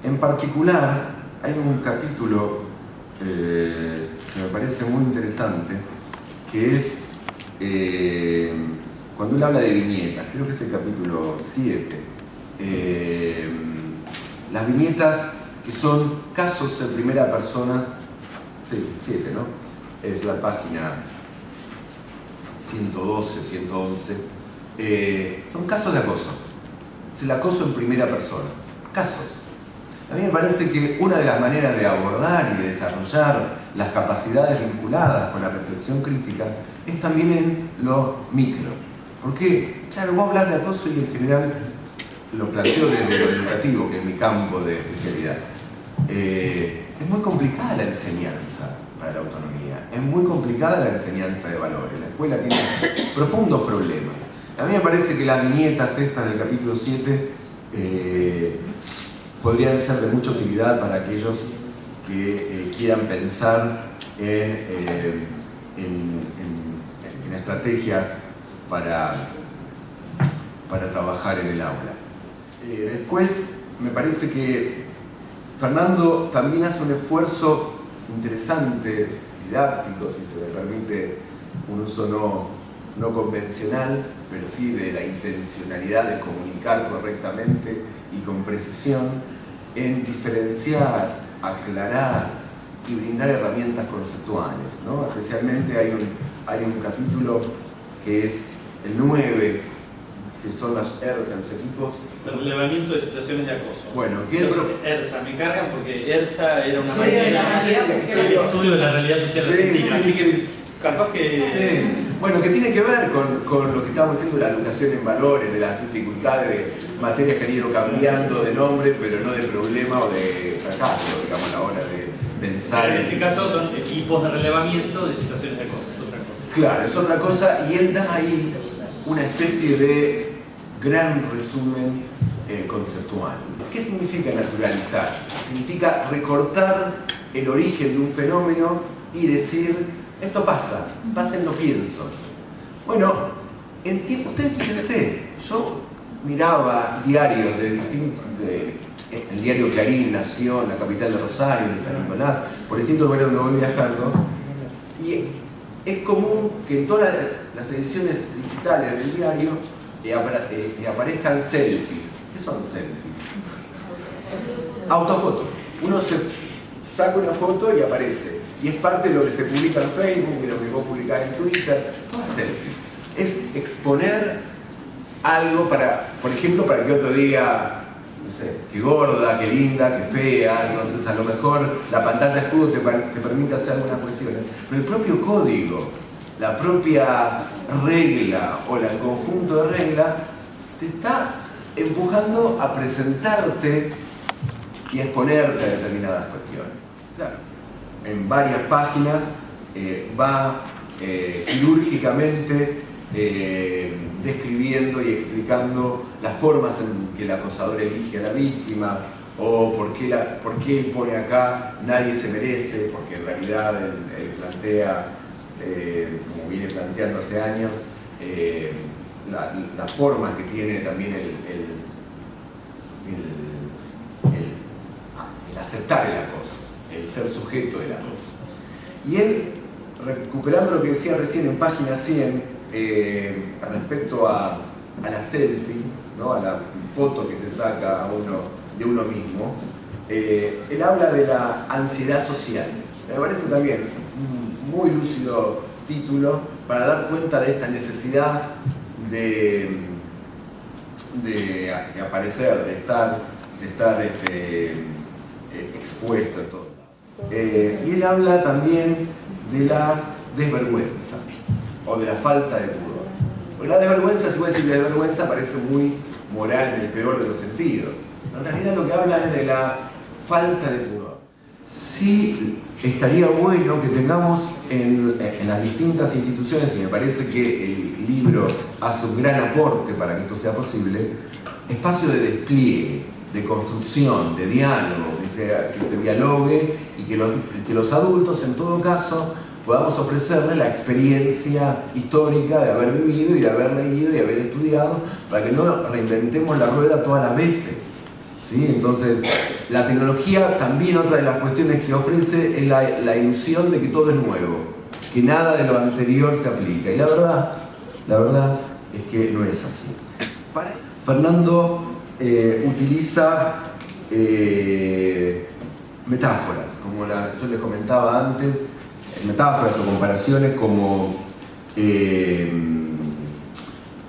En particular, hay un capítulo que me parece muy interesante, que es cuando él habla de viñetas, creo que es el capítulo 7. Las viñetas que son casos en primera persona, sí, 7, ¿no? Es la página 112, 111. Son casos de acoso. Es el acoso en primera persona. Casos. A mí me parece que una de las maneras de abordar y de desarrollar las capacidades vinculadas con la reflexión crítica es también en lo micro. Porque, claro, vos hablas de acoso y en general lo planteo desde lo educativo, que es mi campo de especialidad. Es muy complicada la enseñanza para la autonomía, es muy complicada la enseñanza de valores. La escuela tiene profundos problemas. A mí me parece que las viñetas estas del capítulo 7 podrían ser de mucha utilidad para aquellos que quieran pensar en estrategias para trabajar en el aula. Después, me parece que Fernando también hace un esfuerzo interesante, didáctico, si se me permite un uso no convencional, pero sí de la intencionalidad de comunicar correctamente y con precisión, en diferenciar, aclarar y brindar herramientas conceptuales, ¿no? Especialmente hay un capítulo que es el 9, que son las ERSA, los equipos. El relevamiento de situaciones de acoso. Bueno, ERSA, me cargan porque ERSA era una manera de estudio de la realidad social argentina. Así que capaz que... Sí. Bueno, que tiene que ver con lo que estamos diciendo de la educación en valores, de las dificultades de materias que han ido cambiando de nombre, pero no de problema o de fracaso, digamos, a la hora de pensar. En este caso son equipos de relevamiento de situaciones de acoso, es otra cosa. Claro, es otra cosa, y él da ahí una especie de gran resumen conceptual. ¿Qué significa naturalizar? Significa recortar el origen de un fenómeno y decir, esto pasa en lo pienso. Bueno, ustedes fíjense, yo miraba diarios el diario Clarín, Nación, la capital de Rosario, de San Nicolás, por distintos lugares donde voy viajando, y es común que en todas las ediciones digitales del diario aparezcan selfies. ¿Qué son selfies? Autofoto. Uno se saca una foto y aparece. Y es parte de lo que se publica en Facebook y lo que vos publicás en Twitter. Todo es selfie. Es exponer algo para, por ejemplo, para que otro diga, no sé, qué gorda, qué linda, qué fea. Entonces a lo mejor la pantalla escudo te permite hacer algunas cuestiones. Pero el propio código, la propia regla o el conjunto de reglas te está empujando a presentarte y a exponerte a determinadas cuestiones. Claro, en varias páginas va quirúrgicamente describiendo y explicando las formas en que el acosador elige a la víctima, o por qué él pone acá nadie se merece, porque en realidad él plantea, como viene planteando hace años, las formas que tiene también el aceptar el acoso, el ser sujeto del acoso. Y él, recuperando lo que decía recién en página 100, respecto a la selfie, ¿no? A la foto que se saca de uno mismo, él habla de la ansiedad social. Me parece también un muy lúcido título para dar cuenta de esta necesidad de aparecer, de estar expuesto en todo. Y él habla también de la desvergüenza o de la falta de pudor. Porque la desvergüenza, si voy a decir desvergüenza, parece muy moral en el peor de los sentidos. En realidad lo que habla es de la falta de pudor. Sí estaría bueno que tengamos en las distintas instituciones, y me parece que el libro hace un gran aporte para que esto sea posible, espacio de despliegue, de construcción, de diálogo, que se dialogue y que los adultos, en todo caso, podamos ofrecerles la experiencia histórica de haber vivido y de haber leído y de haber estudiado, para que no reinventemos la rueda todas las veces, ¿sí? Entonces, la tecnología también otra de las cuestiones que ofrece es la ilusión de que todo es nuevo, que nada de lo anterior se aplica. Y la verdad es que no es así. Fernando utiliza metáforas, como yo les comentaba antes, metáforas o comparaciones como,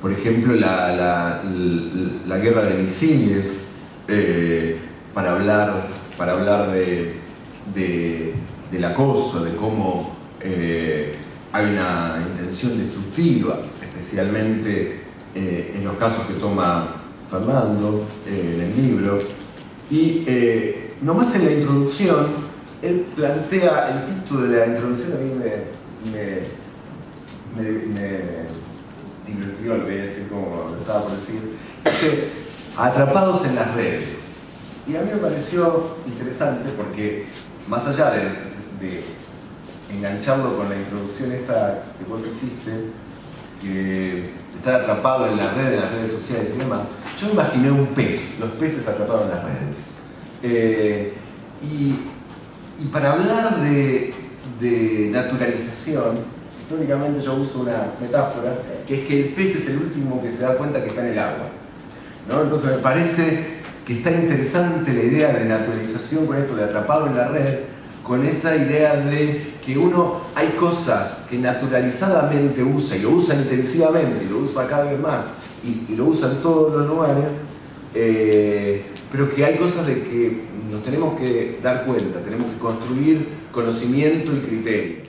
por ejemplo, la guerra de misiles, para hablar del acoso, de cómo hay una intención destructiva, especialmente en los casos que toma Fernando en el libro. Y nomás en la introducción, él plantea, el título de la introducción a mí me divirtió, lo voy a decir como lo estaba por decir, dice, atrapados en las redes. Y a mí me pareció interesante porque, más allá de engancharlo con la introducción esta que vos hiciste, que estar atrapado en las redes sociales y demás, yo me imaginé un pez, los peces atrapados en las redes. Y para hablar de naturalización, históricamente yo uso una metáfora, que es que el pez es el último que se da cuenta que está en el agua, ¿no? Entonces me parece que está interesante la idea de naturalización con esto de atrapado en la red, con esa idea de que hay cosas que naturalizadamente usa, y lo usa intensivamente, y lo usa cada vez más, y lo usa en todos los lugares, pero que hay cosas de que nos tenemos que dar cuenta, tenemos que construir conocimiento y criterio.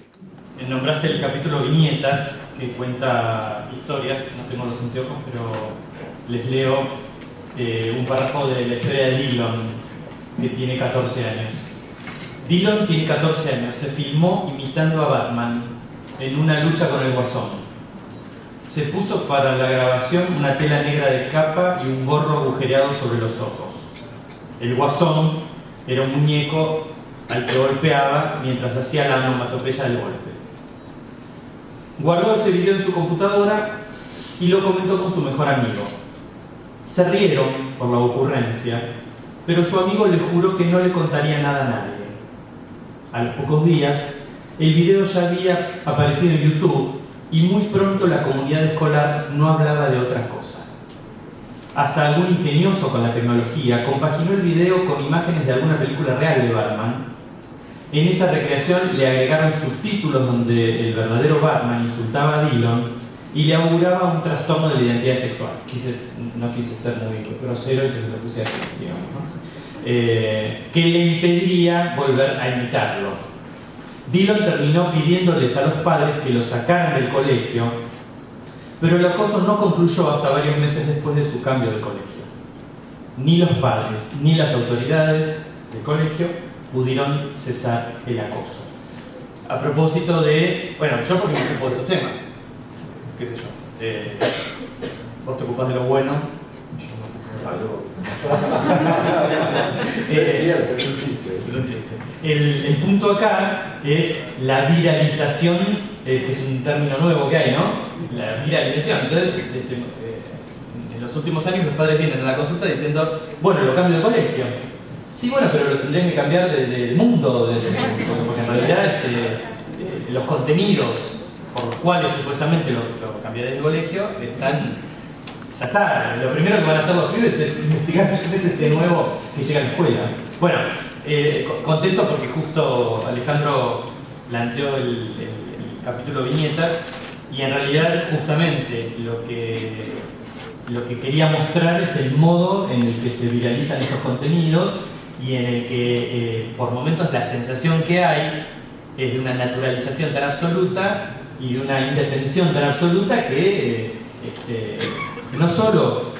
Nombraste el capítulo Viñetas, que cuenta historias, no tengo los anteojos, pero les leo un párrafo de la historia de Dillon, que tiene 14 años. Dillon tiene 14 años, se filmó imitando a Batman en una lucha con el Guasón. Se puso para la grabación una tela negra de capa y un gorro agujereado sobre los ojos. El Guasón era un muñeco al que golpeaba mientras hacía la onomatopeya del golpe. Guardó ese video en su computadora y lo comentó con su mejor amigo. Se rieron por la ocurrencia, pero su amigo le juró que no le contaría nada a nadie. A los pocos días, el video ya había aparecido en YouTube y muy pronto la comunidad escolar no hablaba de otra cosa. Hasta algún ingenioso con la tecnología compaginó el video con imágenes de alguna película real de Batman. En esa recreación le agregaron subtítulos donde el verdadero Batman insultaba a Dillon y le auguraba un trastorno de la identidad sexual. No quise ser muy grosero, entonces lo puse así, digamos, ¿no? Que le impediría volver a imitarlo. Dillon terminó pidiéndoles a los padres que lo sacaran del colegio, pero el acoso no concluyó hasta varios meses después de su cambio de colegio. Ni los padres ni las autoridades del colegio pudieron cesar el acoso. A propósito de... Bueno, yo porque me ocupo de estos temas, qué sé yo. Vos te ocupás de lo bueno, yo me ocupo de lo Es cierto, es un chiste. Es un chiste. El punto acá es la viralización, que es un término nuevo que hay, ¿no? La viralización. Entonces, en los últimos años los padres vienen a la consulta diciendo, bueno, lo cambio de colegio. Sí, bueno, pero lo tendrían que cambiar del mundo, porque en realidad los contenidos por los cuales supuestamente lo cambiaré de colegio están... Ya está, lo primero que van a hacer los pibes es investigar qué es este nuevo que llega a la escuela. Bueno, contento porque justo Alejandro planteó el capítulo Viñetas y en realidad justamente lo que quería mostrar es el modo en el que se viralizan estos contenidos y en el que por momentos la sensación que hay es de una naturalización tan absoluta y de una indefensión tan absoluta que no solo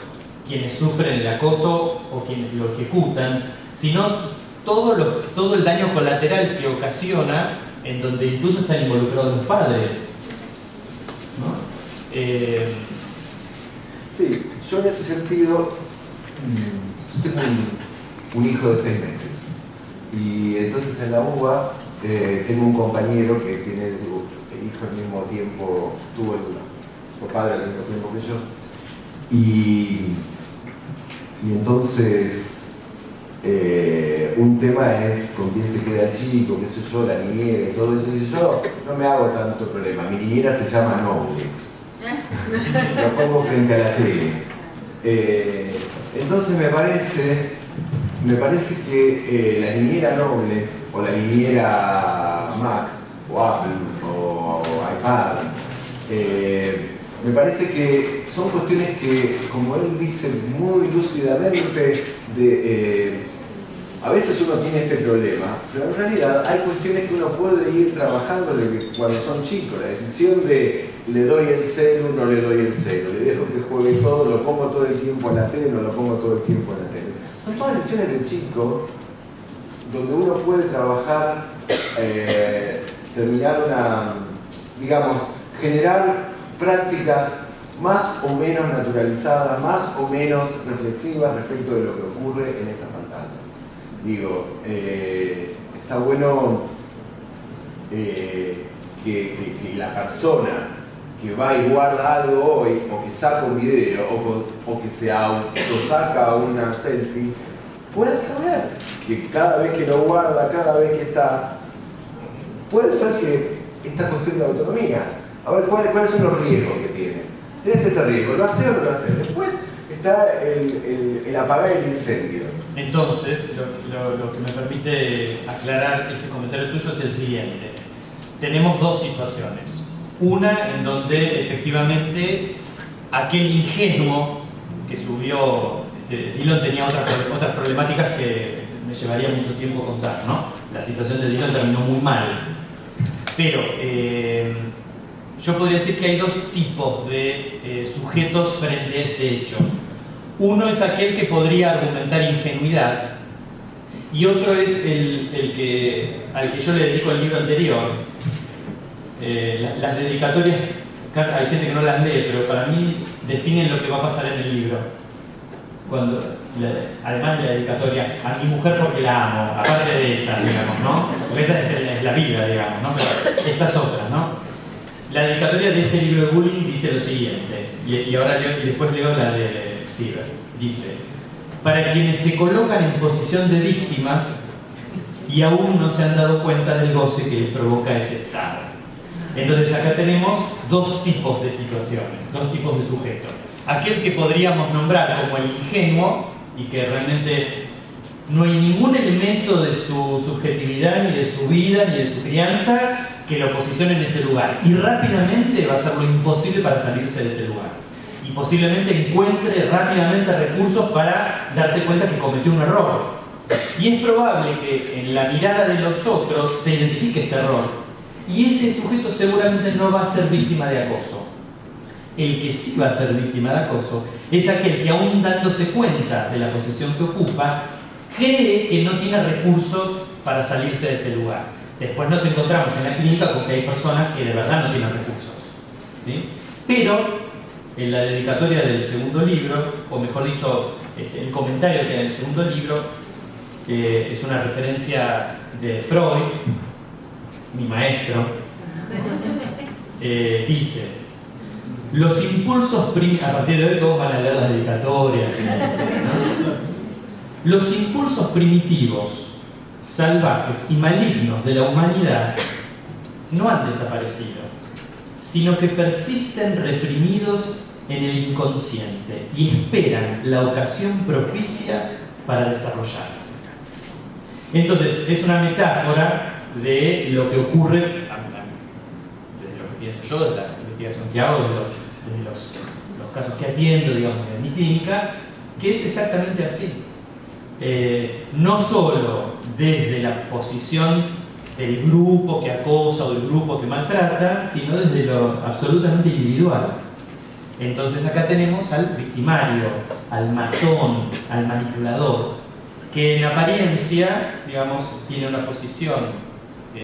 quienes sufren el acoso o quienes lo ejecutan, sino todo el daño colateral que ocasiona, en donde incluso están involucrados los padres, ¿no? Sí, yo en ese sentido tengo un hijo de 6 meses y entonces en la UBA tengo un compañero que tiene el hijo al mismo tiempo, tuvo el padre al mismo tiempo que yo. Y entonces un tema es con quién se queda el chico, qué sé yo, la niñera y todo eso. Y yo no me hago tanto problema. Mi niñera se llama Noblex. La pongo frente a la tele. Entonces me parece que la niñera Noblex o la niñera Mac o Apple o iPad, me parece que son cuestiones que, como él dice muy lúcidamente, a veces uno tiene este problema, pero en realidad hay cuestiones que uno puede ir trabajando desde cuando son chicos. La decisión de le doy el celu, no le doy el celu, le dejo que juegue todo, lo pongo todo el tiempo en la tele, no lo pongo todo el tiempo en la tele. Son todas decisiones del chico donde uno puede trabajar, terminar generar prácticas más o menos naturalizadas, más o menos reflexivas respecto de lo que ocurre en esa pantalla. Digo, está bueno que la persona que va y guarda algo hoy, o que saca un video, o que se autosaca una selfie, pueda saber que cada vez que lo guarda, cada vez que está, puede ser que esta cuestión de autonomía. A ver, ¿cuáles son los riesgos que tiene? Tienes este riesgo, ¿lo hace o no lo hace? Después está el apagar el incendio. Entonces, lo que me permite aclarar este comentario tuyo es el siguiente. Tenemos dos situaciones. Una en donde efectivamente aquel ingenuo que subió, Dillon tenía otras problemáticas que me llevaría mucho tiempo contar, ¿no? La situación de Dillon terminó muy mal. Pero yo podría decir que hay dos tipos de sujetos frente a este hecho. Uno es aquel que podría argumentar ingenuidad y otro es al que yo le dedico el libro anterior. Las dedicatorias, hay gente que no las lee, pero para mí definen lo que va a pasar en el libro. Además de la dedicatoria a mi mujer porque la amo, aparte de esa, digamos, ¿no? Porque esa es la vida, digamos, ¿no? Pero estas otras, ¿no? La dedicatoria de este libro de Bulling dice lo siguiente, y ahora después leo la de Sieber. Dice: para quienes se colocan en posición de víctimas y aún no se han dado cuenta del goce que les provoca ese estado. Entonces acá tenemos dos tipos de situaciones, dos tipos de sujetos. Aquel que podríamos nombrar como el ingenuo y que realmente no hay ningún elemento de su subjetividad, ni de su vida, ni de su crianza que lo posicione en ese lugar. Y rápidamente va a hacer lo imposible para salirse de ese lugar. Y posiblemente encuentre rápidamente recursos para darse cuenta que cometió un error. Y es probable que en la mirada de los otros se identifique este error. Y ese sujeto seguramente no va a ser víctima de acoso. El que sí va a ser víctima de acoso es aquel que, aún dándose cuenta de la posición que ocupa, cree que no tiene recursos para salirse de ese lugar. Después nos encontramos en la clínica con que hay personas que de verdad no tienen recursos, ¿sí? Pero en la dedicatoria del segundo libro, o mejor dicho, el comentario que hay en el segundo libro, es una referencia de Freud, mi maestro, dice: los impulsos a partir de hoy todos van a leer las dedicatorias, ¿no? Los impulsos primitivos, salvajes y malignos de la humanidad no han desaparecido, sino que persisten reprimidos en el inconsciente y esperan la ocasión propicia para desarrollarse. Entonces, es una metáfora de lo que ocurre, desde lo que pienso yo, de la investigación que hago, de los casos que atiendo, digamos, en mi clínica, que es exactamente así. No solo desde la posición del grupo que acosa o del grupo que maltrata, sino desde lo absolutamente individual. Entonces acá tenemos al victimario, al matón, al manipulador, que en apariencia, digamos, tiene una posición